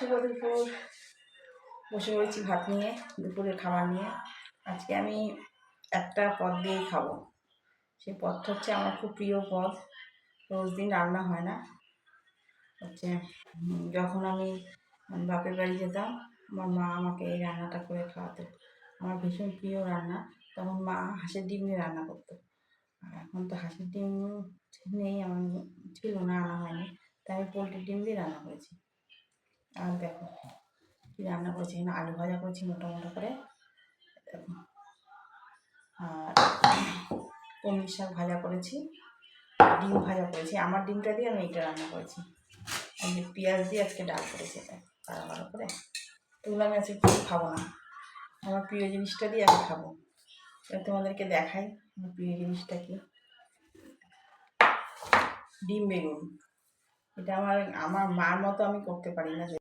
শুভ দুপুর। বসে পড়েছি ভাত নিয়ে, দুপুরের খাবার নিয়ে। আজকে আমি একটা পদ দিয়েই খাবো। সেই পদটা হচ্ছে আমার খুব প্রিয় পদ, রোজ দিন রান্না হয় না। হচ্ছে যখন আমি বাপের বাড়ি যেতাম, আমার মা আমাকে এই রান্নাটা করে খাওয়াতো। আমার ভীষণ প্রিয় রান্না। তখন মা হাঁসের ডিম দিয়ে রান্না করতো। আর এখন তো হাঁসের ডিম নেই, আমার ছিল না, আনা হয়নি, তাই আমি পোলট্রির ডিম দিয়ে রান্না করেছি। আর দেখো কী রান্না করেছি, এখানে আলু ভাজা করেছি মোটা মোটা করে, দেখো। আর কলমি শাক ভাজা করেছি, ডিম ভাজা করেছি। আমার ডিমটা দিয়ে আমি এইটা রান্না করেছি। আমি পেঁয়াজ দিয়ে আজকে ডাল করেছি, এটা কালো কালো করে। এগুলো আমি আজকে কিছু খাবো না, আমার প্রিয় জিনিসটা দিয়ে আমি খাবো। তোমাদেরকে দেখাই আমার প্রিয় জিনিসটা কি। ডিম বেগুন, এটা আমার মার মতো আমি করতে পারি না।